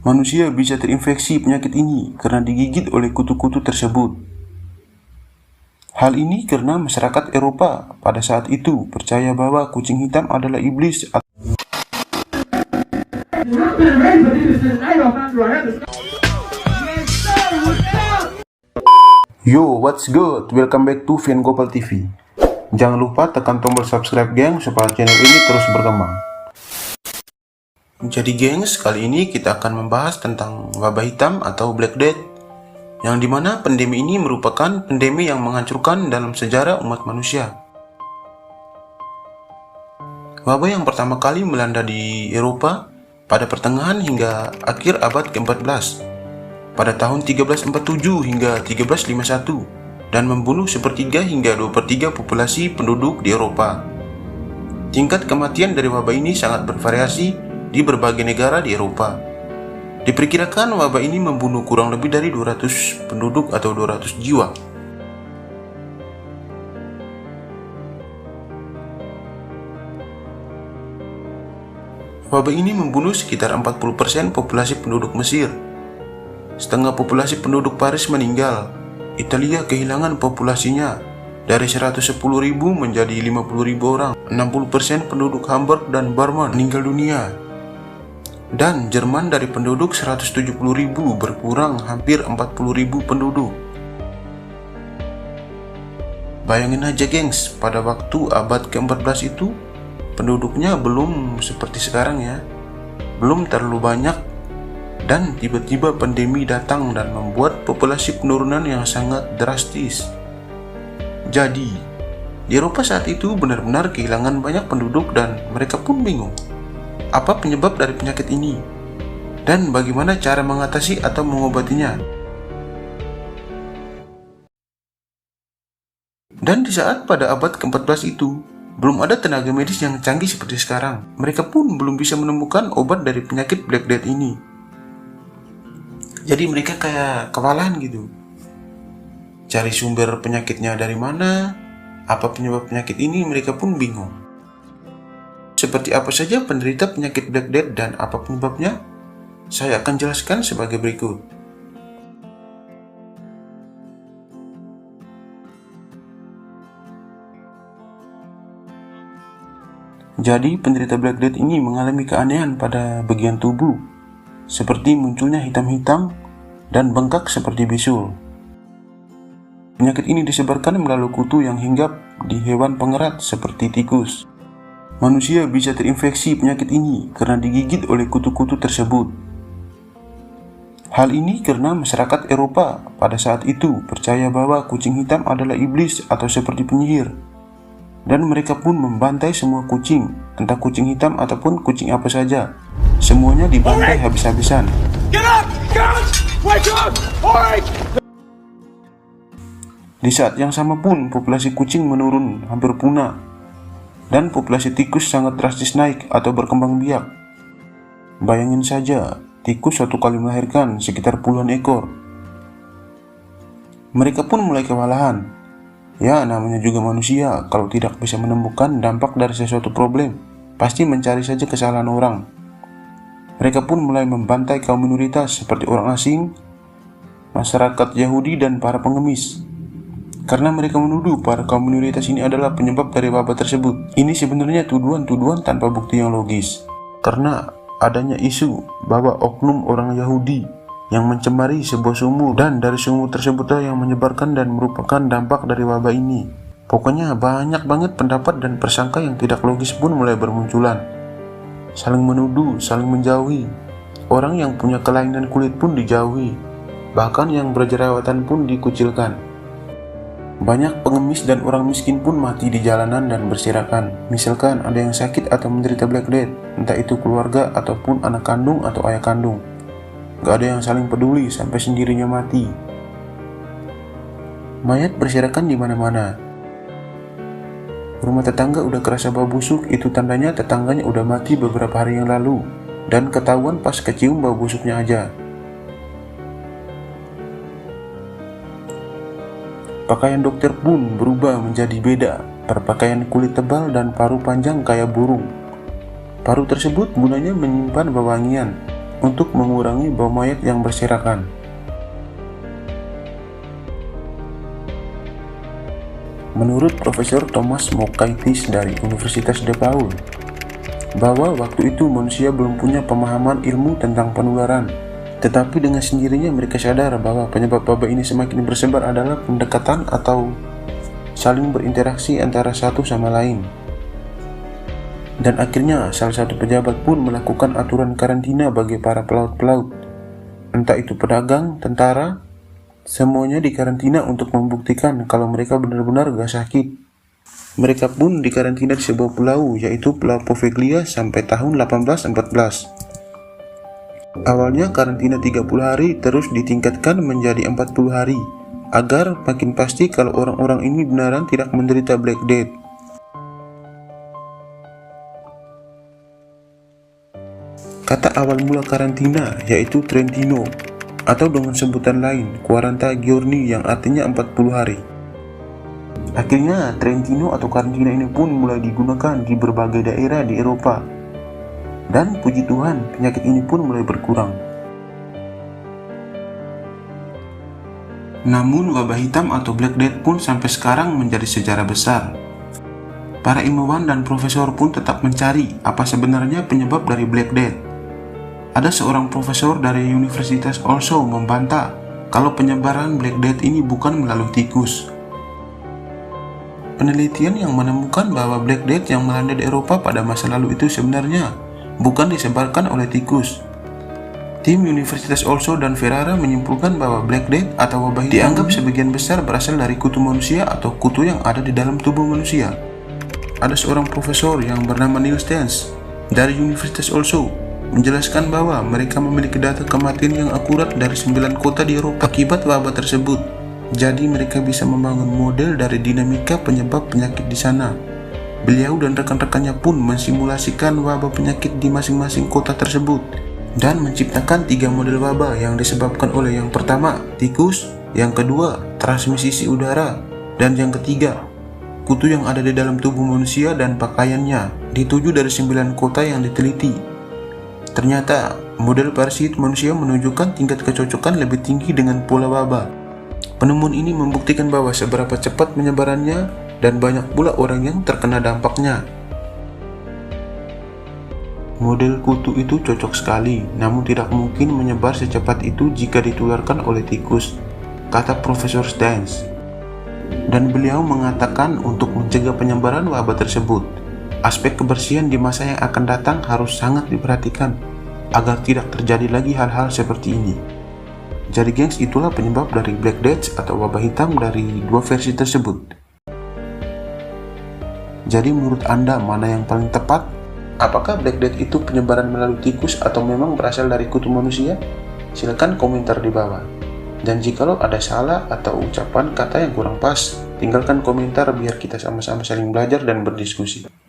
Manusia bisa terinfeksi penyakit ini karena digigit oleh kutu-kutu tersebut. Hal ini karena masyarakat Eropa pada saat itu percaya bahwa kucing hitam adalah iblis. Yo, what's good? Welcome back to Vian Gopal TV. Jangan lupa tekan tombol subscribe geng supaya channel ini terus berkembang. Jadi gengs, kali ini kita akan membahas tentang wabah hitam atau Black Death, yang dimana pandemi ini merupakan pandemi yang menghancurkan dalam sejarah umat manusia. Wabah yang pertama kali melanda di Eropa pada pertengahan hingga akhir abad ke-14 pada tahun 1347 hingga 1351 dan membunuh sepertiga hingga 2/3 populasi penduduk di Eropa. Tingkat kematian dari wabah ini sangat bervariasi di berbagai negara di Eropa. Diperkirakan wabah ini membunuh kurang lebih dari 200 penduduk atau 200 jiwa. Wabah ini membunuh sekitar 40% populasi penduduk Mesir. Setengah populasi penduduk Paris meninggal. Italia kehilangan populasinya dari 110.000 menjadi 50.000 orang. 60% penduduk Hamburg dan Bremen meninggal dunia. Dan Jerman dari penduduk 170.000 berkurang hampir 40.000 penduduk. Bayangin aja gengs, pada waktu abad ke-14 itu penduduknya belum seperti sekarang ya, belum terlalu banyak, dan tiba-tiba pandemi datang dan membuat populasi penurunan yang sangat drastis. Jadi di Eropa saat itu benar-benar kehilangan banyak penduduk dan mereka pun bingung apa penyebab dari penyakit ini dan bagaimana cara mengatasi atau mengobatinya. Dan di saat pada abad ke-14 itu belum ada tenaga medis yang canggih seperti sekarang. Mereka pun belum bisa menemukan obat dari penyakit Black Death ini. Jadi mereka kayak kewalahan gitu. Cari sumber penyakitnya dari mana, apa penyebab penyakit ini, mereka pun bingung. Seperti apa saja penderita penyakit Black Death dan apa penyebabnya? Saya akan jelaskan sebagai berikut. Jadi penderita Black Death ini mengalami keanehan pada bagian tubuh, seperti munculnya hitam-hitam dan bengkak seperti bisul. Penyakit ini disebarkan melalui kutu yang hinggap di hewan pengerat seperti tikus. Manusia bisa terinfeksi penyakit ini karena digigit oleh kutu-kutu tersebut. Hal ini karena masyarakat Eropa pada saat itu percaya bahwa kucing hitam adalah iblis atau seperti penyihir. Dan mereka pun membantai semua kucing, entah kucing hitam ataupun kucing apa saja. Semuanya dibantai habis-habisan. Di saat yang sama pun populasi kucing menurun hampir punah. Dan populasi tikus sangat drastis naik atau berkembang biak. Bayangin saja, tikus satu kali melahirkan sekitar puluhan ekor. Mereka pun mulai kewalahan. Ya, namanya juga manusia, kalau tidak bisa menemukan dampak dari sesuatu problem, pasti mencari saja kesalahan orang. Mereka pun mulai membantai kaum minoritas seperti orang asing, masyarakat Yahudi, dan para pengemis. Karena mereka menuduh para kaum minoritas ini adalah penyebab dari wabah tersebut. Ini sebenarnya tuduhan-tuduhan tanpa bukti yang logis. Karena adanya isu bahwa oknum orang Yahudi yang mencemari sebuah sumur, dan dari sumur tersebutlah yang menyebarkan dan merupakan dampak dari wabah ini. Pokoknya banyak banget pendapat dan persangka yang tidak logis pun mulai bermunculan. Saling menuduh, saling menjauhi. Orang yang punya kelainan kulit pun dijauhi. Bahkan yang berjerawatan pun dikucilkan. Banyak pengemis dan orang miskin pun mati di jalanan dan berserakan. Misalkan ada yang sakit atau menderita Black Death, entah itu keluarga ataupun anak kandung atau ayah kandung. Gak ada yang saling peduli sampai sendirinya mati. Mayat berserakan di mana-mana. Rumah tetangga udah kerasa bau busuk, itu tandanya tetangganya udah mati beberapa hari yang lalu. Dan ketahuan pas kecium bau busuknya aja. Pakaian dokter pun berubah menjadi beda, berpakaian kulit tebal dan paruh panjang kayak burung. Paruh tersebut gunanya menyimpan wewangian. untuk mengurangi bau mayat yang berserakan. Menurut Profesor Thomas Mokaitis dari Universitas DePaul, bahwa waktu itu manusia belum punya pemahaman ilmu tentang penularan, tetapi dengan sendirinya mereka sadar bahwa penyebab wabah ini semakin bersebar adalah pendekatan atau saling berinteraksi antara satu sama lain. Dan akhirnya salah satu pejabat pun melakukan aturan karantina bagi para pelaut-pelaut, entah itu pedagang, tentara, semuanya dikarantina untuk membuktikan kalau mereka benar-benar gak sakit. Mereka pun dikarantina di sebuah pulau, yaitu Pulau Poveglia sampai tahun 1814. Awalnya karantina 30 hari terus ditingkatkan menjadi 40 hari, agar makin pasti kalau orang-orang ini beneran tidak menderita Black Death. Kata awal mula karantina yaitu Trentino, atau dengan sebutan lain Quaranta Giorni yang artinya 40 hari. Akhirnya Trentino atau karantina ini pun mulai digunakan di berbagai daerah di Eropa. Dan puji Tuhan, penyakit ini pun mulai berkurang. Namun wabah hitam atau Black Death pun sampai sekarang menjadi sejarah besar. Para ilmuwan dan profesor pun tetap mencari apa sebenarnya penyebab dari Black Death. Ada seorang profesor dari Universitas Also membantah kalau penyebaran Black Death ini bukan melalui tikus. Penelitian yang menemukan bahwa Black Death yang melanda di Eropa pada masa lalu itu sebenarnya bukan disebarkan oleh tikus. Tim Universitas Also dan Ferrara menyimpulkan bahwa Black Death atau wabah hitam dianggap sebagian besar berasal dari kutu manusia atau kutu yang ada di dalam tubuh manusia. Ada seorang profesor yang bernama Neil Stans dari Universitas Also menjelaskan bahwa mereka memiliki data kematian yang akurat dari 9 kota di Eropa akibat wabah tersebut. Jadi mereka bisa membangun model dari dinamika penyebab penyakit di sana. Beliau dan rekan-rekannya pun mensimulasikan wabah penyakit di masing-masing kota tersebut dan menciptakan 3 model wabah yang disebabkan oleh yang pertama, tikus, yang kedua, transmisi udara, dan yang ketiga, kutu yang ada di dalam tubuh manusia dan pakaiannya di 7 dari 9 kota yang diteliti. Ternyata, model parasit manusia menunjukkan tingkat kecocokan lebih tinggi dengan pola wabah. Penemuan ini membuktikan bahwa seberapa cepat penyebarannya dan banyak pula orang yang terkena dampaknya. Model kutu itu cocok sekali, namun tidak mungkin menyebar secepat itu jika ditularkan oleh tikus, kata Profesor Stans. Dan beliau mengatakan untuk mencegah penyebaran wabah tersebut, aspek kebersihan di masa yang akan datang harus sangat diperhatikan agar tidak terjadi lagi hal-hal seperti ini. Jadi gengs, itulah penyebab dari Black Death atau wabah hitam dari dua versi tersebut. Jadi menurut Anda mana yang paling tepat? Apakah Black Death itu penyebaran melalui tikus atau memang berasal dari kutu manusia? Silahkan komentar di bawah. Dan jikalau ada salah atau ucapan kata yang kurang pas, tinggalkan komentar biar kita sama-sama saling belajar dan berdiskusi.